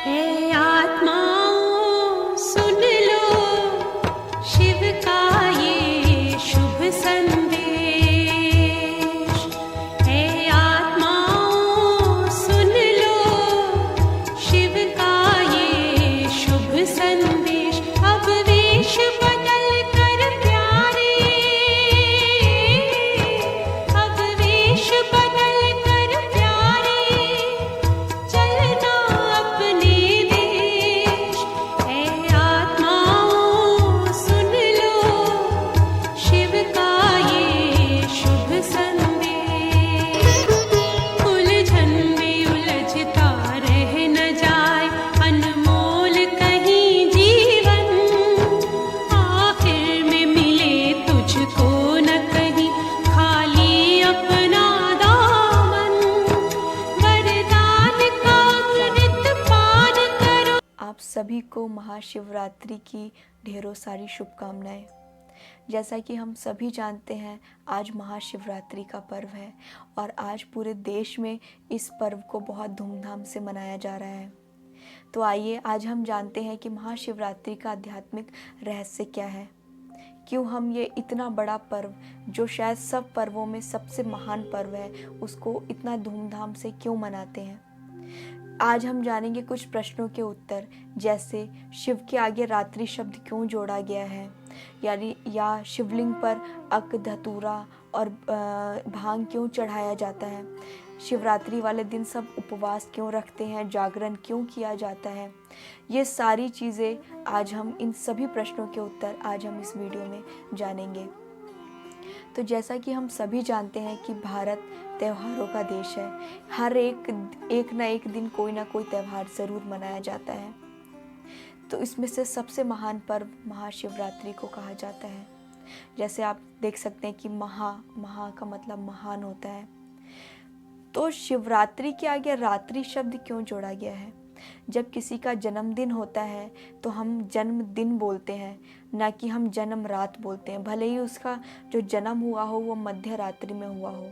हे आत्माओं सुन लो शिव का ये शुभ संदेश। हे आत्माओं सुन लो शिव का ये शुभ संदेश। अब वेश बदल कर प्यारे, अब वेश बदल कर प्यारे, चलना अपने देश। हे आत्माओं सुन लो शिव का ये शुभ संदेश। उलझन में उलझता रह न जाए अनमोल कहीं जीवन, आखिर में मिले तुझको न कहीं खाली अपना दामन। वरदान का अमृत पान करो। आप सभी को महाशिवरात्रि की ढेरों सारी शुभकामनाएं। जैसा कि हम सभी जानते हैं, आज महाशिवरात्रि का पर्व है और आज पूरे देश में इस पर्व को बहुत धूमधाम से मनाया जा रहा है। तो आइए आज हम जानते हैं कि महाशिवरात्रि का आध्यात्मिक रहस्य क्या है, क्यों हम ये इतना बड़ा पर्व, जो शायद सब पर्वों में सबसे महान पर्व है, उसको इतना धूमधाम से क्यों मनाते हैं। आज हम जानेंगे कुछ प्रश्नों के उत्तर, जैसे शिव के आगे रात्रि शब्द क्यों जोड़ा गया है, यानी या शिवलिंग पर अक, धतूरा और भांग क्यों चढ़ाया जाता है, शिवरात्रि वाले दिन सब उपवास क्यों रखते हैं, जागरण क्यों किया जाता है। ये सारी चीज़ें आज हम, इन सभी प्रश्नों के उत्तर आज हम इस वीडियो में जानेंगे। तो जैसा कि हम सभी जानते हैं कि भारत त्योहारों का देश है। हर एक ना एक दिन कोई ना कोई त्यौहार ज़रूर मनाया जाता है। तो इसमें से सबसे महान पर्व महाशिवरात्रि को कहा जाता है। जैसे आप देख सकते हैं कि महा का मतलब महान होता है। तो शिवरात्रि के आगे रात्रि शब्द क्यों जोड़ा गया है। जब किसी का जन्मदिन होता है तो हम जन्मदिन बोलते हैं, ना कि हम जन्म रात बोलते हैं, भले ही उसका जो जन्म हुआ हो वो मध्य रात्रि में हुआ हो।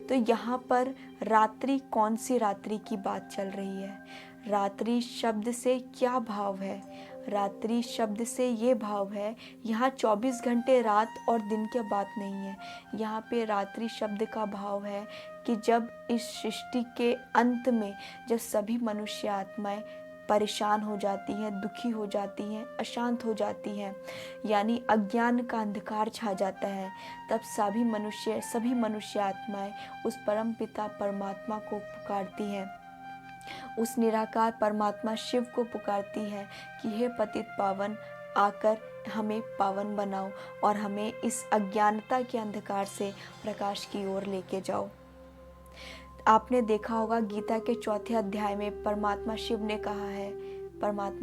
तो यहाँ पर रात्रि, कौन सी रात्रि की बात चल रही है। रात्रि शब्द से क्या भाव है। रात्रि शब्द से ये भाव है, यहाँ 24 घंटे रात और दिन की बात नहीं है। यहाँ पे रात्रि शब्द का भाव है कि जब इस सृष्टि के अंत में, जब सभी मनुष्य आत्माएं परेशान हो जाती हैं, दुखी हो जाती हैं, अशांत हो जाती हैं, यानी अज्ञान का अंधकार छा जाता है, तब सभी मनुष्य आत्माएं उस परम पिता परमात्मा को पुकारती हैं, उस निराकार परमात्मा शिव को पुकारती है कि हे पतित पावन, आकर हमें पावन बनाओ और हमें इस अज्ञानता के अंधकार से प्रकाश की ओर लेके जाओ। आपने देखा होगा गीता के 4 अध्याय में परमात्मा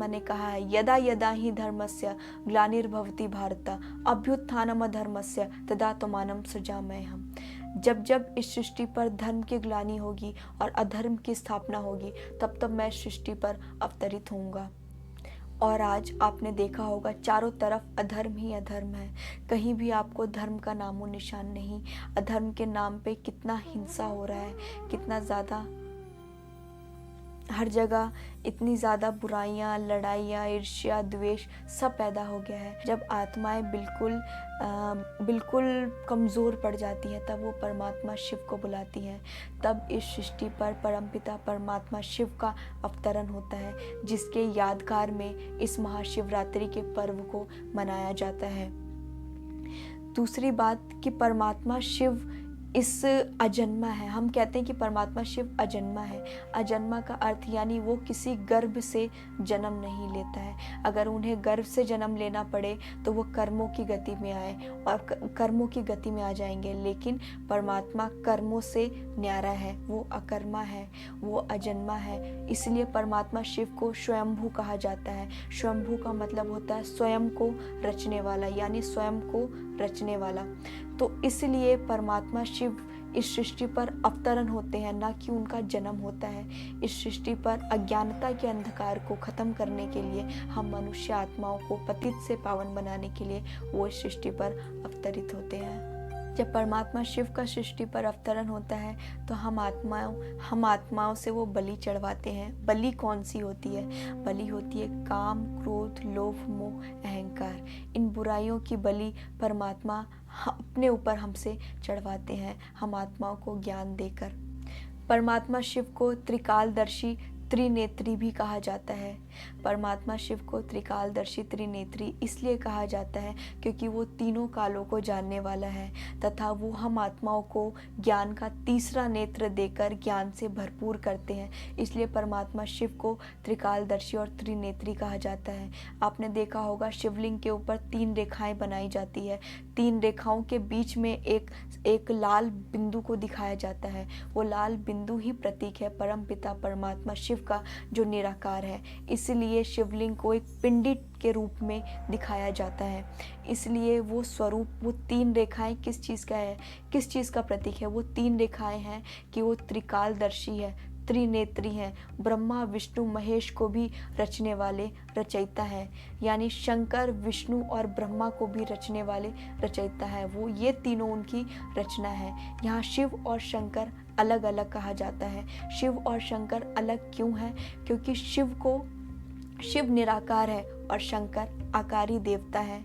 ने कहा है यदा यदा ही धर्मस्य ग्लानिर्भवति भारत अभ्युत्थानम अधर्मस्य तदात्मानं सृजाम्यहम्। जब जब इस सृष्टि पर धर्म की ग्लानि होगी और अधर्म की स्थापना होगी, तब तब मैं सृष्टि पर अवतरित होऊंगा। और आज आपने देखा होगा चारों तरफ अधर्म ही अधर्म है। कहीं भी आपको धर्म का नामो निशान नहीं। अधर्म के नाम पे कितना हिंसा हो रहा है, कितना ज़्यादा, हर जगह इतनी ज़्यादा बुराइयाँ, लड़ाइयाँ, ईर्ष्या, द्वेष सब पैदा हो गया है। जब आत्माएं बिल्कुल कमज़ोर पड़ जाती हैं, तब वो परमात्मा शिव को बुलाती हैं। तब इस सृष्टि पर परमपिता परमात्मा शिव का अवतरण होता है, जिसके यादगार में इस महाशिवरात्रि के पर्व को मनाया जाता है। दूसरी बात कि परमात्मा शिव इस अजन्मा है। हम कहते हैं कि परमात्मा शिव अजन्मा है। अजन्मा का अर्थ यानी वो किसी गर्भ से जन्म नहीं लेता है। अगर उन्हें गर्भ से जन्म लेना पड़े तो वो कर्मों की गति में आए और कर्मों की गति में आ जाएंगे, लेकिन परमात्मा कर्मों से न्यारा है, वो अकर्मा है, वो अजन्मा है। इसलिए परमात्मा शिव को स्वयंभू कहा जाता है। स्वयंभू का मतलब होता है स्वयं को रचने वाला, यानी स्वयं को रचने वाला। तो इसलिए परमात्मा शिव इस सृष्टि पर अवतरण होते हैं, ना कि उनका जन्म होता है। इस सृष्टि पर अज्ञानता के अंधकार को खत्म करने के लिए, हम मनुष्य आत्माओं को पतित से पावन बनाने के लिए वो इस सृष्टि पर अवतरित होते हैं। जब परमात्मा शिव का सृष्टि पर अवतरण होता है तो हम आत्माओं से वो बलि चढ़वाते हैं। बलि कौन सी होती है? बलि होती है काम, क्रोध, लोभ, मोह, अहंकार। इन बुराइयों की बलि परमात्मा अपने ऊपर हमसे चढ़वाते हैं, हम आत्माओं को ज्ञान देकर। परमात्मा शिव को त्रिकालदर्शी, त्रिनेत्री भी कहा जाता है। परमात्मा शिव को त्रिकालदर्शी, त्रिनेत्री इसलिए कहा जाता है क्योंकि वो तीनों कालों को जानने वाला है तथा वो हम आत्माओं को ज्ञान का तीसरा नेत्र देकर ज्ञान से भरपूर करते हैं। इसलिए परमात्मा शिव को त्रिकालदर्शी और त्रिनेत्री कहा जाता है। आपने देखा होगा शिवलिंग के ऊपर 3 रेखाएं बनाई जाती है। 3 रेखाओं के बीच में एक लाल बिंदु को दिखाया जाता है। वो लाल बिंदु ही प्रतीक है परम पिता परमात्मा शिव का, जो निराकार है। इसलिए शिवलिंग को एक पिंडी के रूप में दिखाया जाता है। इसलिए वो स्वरूप, वो 3 रेखाएं किस चीज़ का है, किस चीज़ का प्रतीक है? वो 3 रेखाएं हैं कि वो त्रिकालदर्शी है, त्रिनेत्री हैं, ब्रह्मा विष्णु महेश को भी रचने वाले रचयिता है। यानी शंकर, विष्णु और ब्रह्मा को भी रचने वाले रचयिता है। वो ये तीनों उनकी रचना है। यहाँ शिव और शंकर अलग अलग कहा जाता है। शिव और शंकर अलग क्यों है? क्योंकि शिव निराकार है और शंकर आकारी देवता है।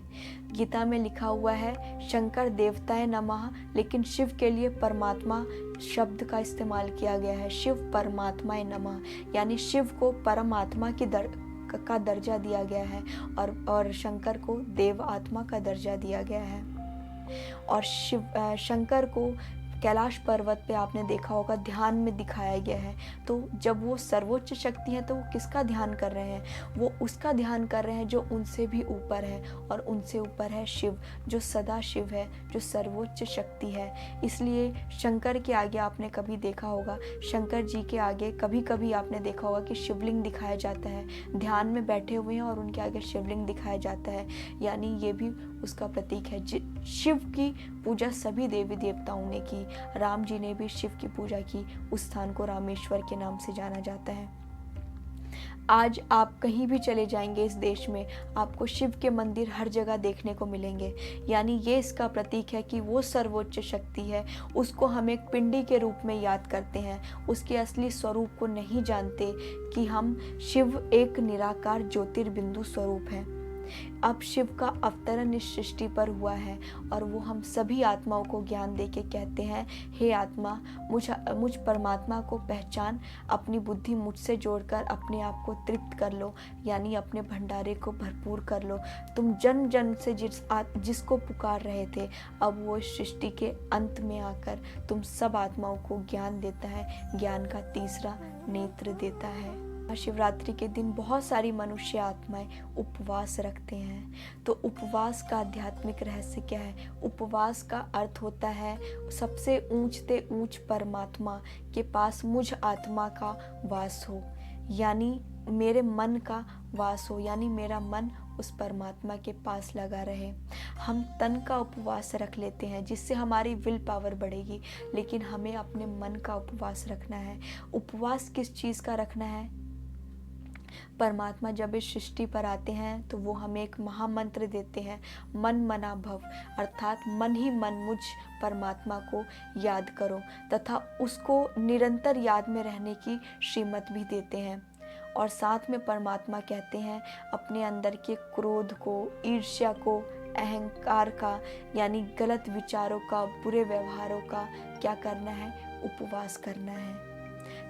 गीता में लिखा हुआ है शंकर देवताय नमः, लेकिन शिव के लिए परमात्मा शब्द का इस्तेमाल किया गया है। शिव परमात्माय नमः, यानी शिव को परमात्मा का दर्जा दिया गया है और शंकर को देव आत्मा का दर्जा दिया गया है। और शंकर को कैलाश पर्वत पे आपने देखा होगा ध्यान में दिखाया गया है। तो जब वो सर्वोच्च शक्ति है तो वो किसका ध्यान कर रहे हैं? वो उसका ध्यान कर रहे हैं जो उनसे भी ऊपर है, और उनसे ऊपर है शिव, जो सदा शिव है, जो सर्वोच्च शक्ति है। इसलिए शंकर के आगे आपने कभी देखा होगा, शंकर जी के आगे कभी कभी आपने देखा होगा कि शिवलिंग दिखाया जाता है। ध्यान में बैठे हुए हैं और उनके आगे शिवलिंग दिखाया जाता है, यानी ये भी उसका प्रतीक है। शिव की पूजा सभी देवी देवताओं ने की। राम जी ने भी शिव की पूजा की। उस स्थान को रामेश्वर के नाम से जाना जाता है। आज आप कहीं भी चले जाएंगे इस देश में, आपको शिव के मंदिर हर जगह देखने को मिलेंगे। यानी ये इसका प्रतीक है कि वो सर्वोच्च शक्ति है। उसको हम एक पिंडी के रूप में याद करते हैं, उसके असली स्वरूप को नहीं जानते कि हम शिव एक निराकार ज्योतिर्बिंदु स्वरूप हैं। अब शिव का अवतरण इस सृष्टि पर हुआ है और वो हम सभी आत्माओं को ज्ञान देके कहते हैं, हे आत्मा, मुझ परमात्मा को पहचान, अपनी बुद्धि मुझसे जोड़कर अपने आप को तृप्त कर लो, यानी अपने भंडारे को भरपूर कर लो। तुम जन्म जन्म से जिसको पुकार रहे थे, अब वो इस सृष्टि के अंत में आकर तुम सब आत्माओं को ज्ञान देता है, ज्ञान का तीसरा नेत्र देता है। शिवरात्रि के दिन बहुत सारी मनुष्य आत्माएं उपवास रखते हैं। तो उपवास का आध्यात्मिक रहस्य क्या है? उपवास का अर्थ होता है सबसे ऊंचते ऊंच परमात्मा के पास मुझ आत्मा का वास हो, यानी मेरे मन का वास हो, यानी मेरा मन उस परमात्मा के पास लगा रहे। हम तन का उपवास रख लेते हैं जिससे हमारी विल पावर बढ़ेगी, लेकिन हमें अपने मन का उपवास रखना है। उपवास किस चीज़ का रखना है? परमात्मा जब इस सृष्टि पर आते हैं तो वो हमें एक महामंत्र देते हैं, मन मना भव, अर्थात मन ही मन मुझ परमात्मा को याद करो, तथा उसको निरंतर याद में रहने की श्रीमत भी देते हैं। और साथ में परमात्मा कहते हैं अपने अंदर के क्रोध को, ईर्ष्या को, अहंकार का, यानी गलत विचारों का, बुरे व्यवहारों का क्या करना है? उपवास करना है।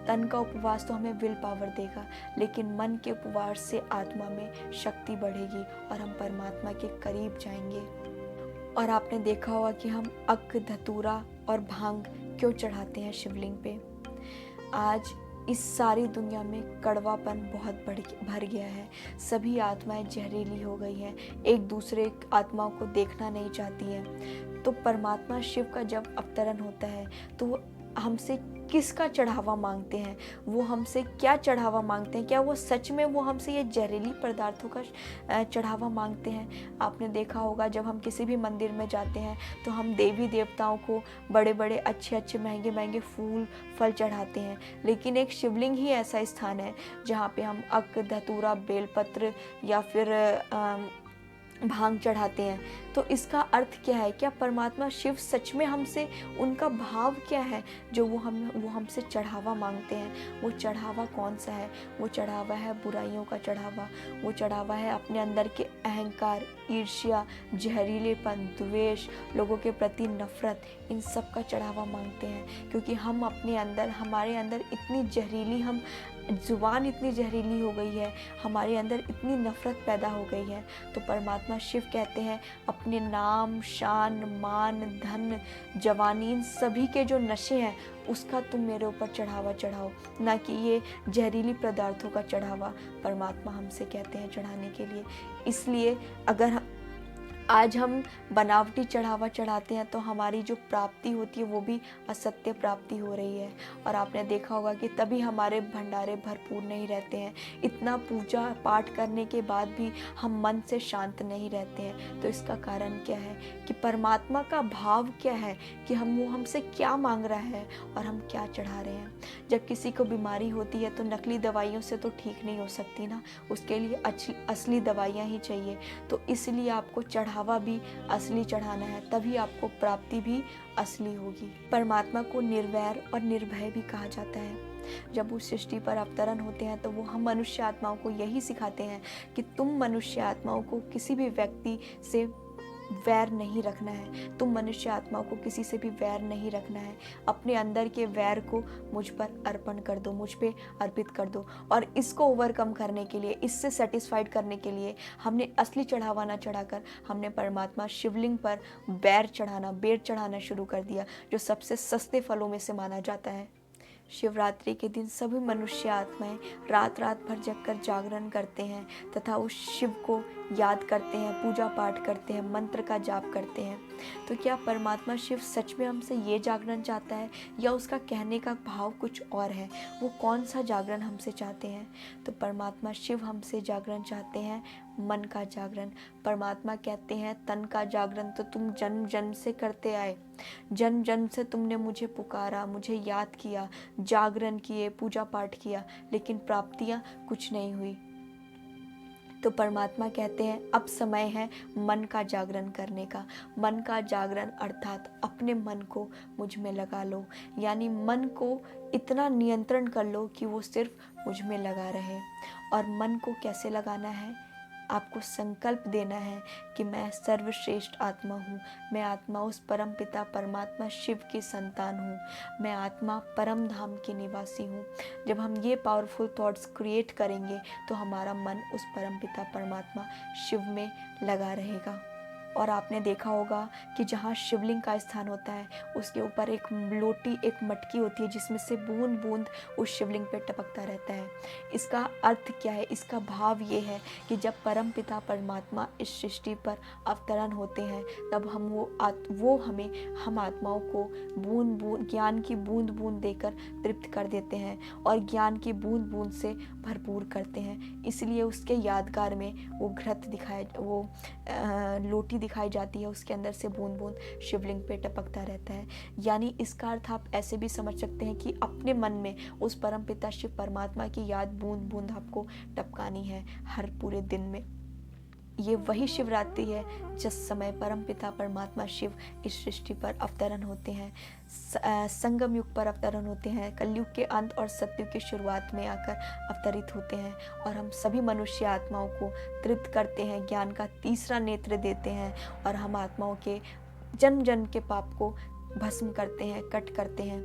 तन का उपवास तो हमें विल पावर देगा, लेकिन मन के उपवास से आत्मा में शक्ति बढ़ेगी और हम परमात्मा के करीब जाएंगे। और आपने देखा होगा कि हम अक, धतूरा और भांग क्यों चढ़ाते हैं शिवलिंग पे। आज इस सारी दुनिया में कड़वापन बहुत भर गया है। सभी आत्माएं जहरीली हो गई हैं, एक दूसरे आत्माओं को देखना नहीं चाहती हैं। तो परमात्मा शिव का जब अवतरण होता है तो वो हमसे किसका चढ़ावा मांगते हैं? वो हमसे क्या चढ़ावा मांगते हैं? क्या वो सच में वो हमसे ये जहरीली पदार्थों का चढ़ावा मांगते हैं? आपने देखा होगा जब हम किसी भी मंदिर में जाते हैं तो हम देवी देवताओं को बड़े बड़े अच्छे अच्छे महंगे महंगे फूल फल चढ़ाते हैं, लेकिन एक शिवलिंग ही ऐसा स्थान है जहाँ पे हम अक, धतूरा, बेलपत्र या फिर भांग चढ़ाते हैं। तो इसका अर्थ क्या है? क्या परमात्मा शिव सच में हमसे, उनका भाव क्या है जो वो हमसे चढ़ावा मांगते हैं? वो चढ़ावा कौन सा है? वो चढ़ावा है बुराइयों का चढ़ावा, वो चढ़ावा है अपने अंदर के अहंकार, ईर्ष्या, जहरीलेपन, द्वेष, लोगों के प्रति नफरत, इन सब का चढ़ावा मांगते हैं। क्योंकि हम अपने अंदर, हमारे अंदर इतनी जहरीली, हम जुबान इतनी जहरीली हो गई है, हमारे अंदर इतनी नफरत पैदा हो गई है। तो परमात्मा शिव कहते हैं अपने नाम, शान, मान, धन, जवानी, इन सभी के जो नशे हैं उसका तुम मेरे ऊपर चढ़ावा चढ़ाओ, ना कि ये जहरीली पदार्थों का चढ़ावा परमात्मा हमसे कहते हैं चढ़ाने के लिए। इसलिए अगर आज हम बनावटी चढ़ावा चढ़ाते हैं तो हमारी जो प्राप्ति होती है वो भी असत्य प्राप्ति हो रही है। और आपने देखा होगा कि तभी हमारे भंडारे भरपूर नहीं रहते हैं। इतना पूजा पाठ करने के बाद भी हम मन से शांत नहीं रहते हैं। तो इसका कारण क्या है? कि परमात्मा का भाव क्या है, कि वो हमसे क्या मांग रहा है और हम क्या चढ़ा रहे हैं। जब किसी को बीमारी होती है तो नकली दवाइयों से तो ठीक नहीं हो सकती ना, उसके लिए असली दवाइयाँ ही चाहिए। तो इसलिए आपको चढ़ावा भी असली चढ़ाना है, तभी आपको प्राप्ति भी असली होगी। परमात्मा को निर्वैर और निर्भय भी कहा जाता है। जब वो सृष्टि पर अवतरण होते हैं तो वो हम मनुष्य आत्माओं को यही सिखाते हैं कि तुम मनुष्य आत्माओं को किसी भी व्यक्ति से वैर नहीं रखना है, तुम मनुष्य आत्माओं को किसी से भी वैर नहीं रखना है। अपने अंदर के वैर को मुझ पर अर्पण कर दो, मुझ पे अर्पित कर दो। और इसको ओवरकम करने के लिए, इससे सेटिस्फाइड करने के लिए हमने असली चढ़ावा ना चढ़ाकर हमने परमात्मा शिवलिंग पर बेर चढ़ाना शुरू कर दिया, जो सबसे सस्ते फलों में से माना जाता है। शिवरात्रि के दिन सभी मनुष्य आत्माएं रात रात भर जगकर जागरण करते हैं तथा उस शिव को याद करते हैं, पूजा पाठ करते हैं, मंत्र का जाप करते हैं। तो क्या परमात्मा शिव सच में हमसे ये जागरण चाहता है या उसका कहने का भाव कुछ और है? वो कौन सा जागरण हमसे चाहते हैं? तो परमात्मा शिव हमसे जागरण चाहते हैं, मन का जागरण। परमात्मा कहते हैं तन का जागरण तो तुम जन्म जन्म से करते आए, जन्म जन्म से तुमने मुझे पुकारा, मुझे याद किया, जागरण किए, पूजा पाठ किया, लेकिन प्राप्तियां कुछ नहीं हुई। तो परमात्मा कहते हैं अब समय है मन का जागरण करने का। मन का जागरण अर्थात अपने मन को मुझ में लगा लो, यानी मन को इतना नियंत्रण कर लो कि वो सिर्फ मुझ में लगा रहे। और मन को कैसे लगाना है? आपको संकल्प देना है कि मैं सर्वश्रेष्ठ आत्मा हूँ, मैं आत्मा उस परम पिता परमात्मा शिव की संतान हूँ, मैं आत्मा परम धाम की निवासी हूँ। जब हम ये पावरफुल थॉट्स क्रिएट करेंगे तो हमारा मन उस परम पिता परमात्मा शिव में लगा रहेगा। और आपने देखा होगा कि जहाँ शिवलिंग का स्थान होता है उसके ऊपर एक लोटी, एक मटकी होती है जिसमें से बूंद बूंद उस शिवलिंग पे टपकता रहता है। इसका अर्थ क्या है? इसका भाव ये है कि जब परम पिता परमात्मा इस सृष्टि पर अवतरण होते हैं तब हम आत्माओं को बूंद बूंद ज्ञान की बूंद बूंद देकर तृप्त कर देते हैं और ज्ञान की बूंद बूंद से भरपूर करते हैं। इसलिए उसके यादगार में वो लोटी दिखाई जाती है, उसके अंदर से बूंद बूंद शिवलिंग पे टपकता रहता है। यानी इसका अर्थ आप ऐसे भी समझ सकते हैं कि अपने मन में उस परम पिता शिव परमात्मा की याद बूंद बूंद आपको टपकानी है हर पूरे दिन में। ये वही शिवरात्रि है जिस समय परम पिता परमात्मा शिव इस सृष्टि पर अवतरण होते हैं, संगम युग पर अवतरण होते हैं, कलयुग के अंत और सतयुग की शुरुआत में आकर अवतरित होते हैं और हम सभी मनुष्य आत्माओं को तृप्त करते हैं, ज्ञान का तीसरा नेत्र देते हैं और हम आत्माओं के जन्म जन्म के पाप को भस्म करते हैं, कट करते हैं।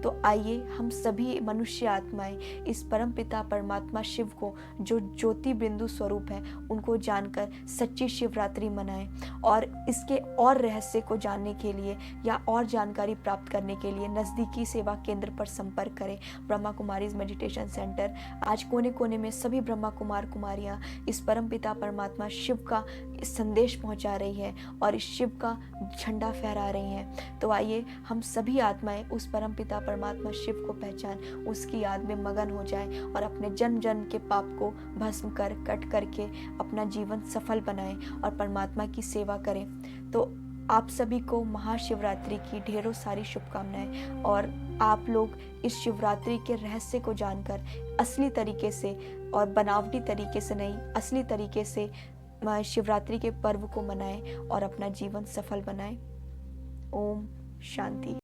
तो आइए हम सभी मनुष्य आत्माएं इस परम पिता परमात्मा शिव को, जो ज्योति बिंदु स्वरूप है, उनको जानकर सच्ची शिवरात्रि मनाएं और इसके और रहस्य को जानने के लिए या और जानकारी प्राप्त करने के लिए नज़दीकी सेवा केंद्र पर संपर्क करें। ब्रह्मा कुमारीज मेडिटेशन सेंटर आज कोने कोने में सभी ब्रह्मा कुमार कुमारियाँ इस परम पिता परमात्मा शिव का संदेश पहुँचा रही है और इस शिव का झंडा फहरा रही हैं। तो आइए हम सभी आत्माएं उस परम पिता परमात्मा शिव को पहचान उसकी याद में मगन हो जाएं और अपने जन्म जन्म के पाप को भस्म कर कट करके अपना जीवन सफल बनाएं और परमात्मा की सेवा करें। तो आप सभी को महाशिवरात्रि की ढेरों सारी शुभकामनाएं और आप लोग इस शिवरात्रि के रहस्य को जानकर असली तरीके से और बनावटी तरीके से नहीं, असली तरीके से शिवरात्रि के पर्व को मनाएं और अपना जीवन सफल बनाएं। ओम शांति।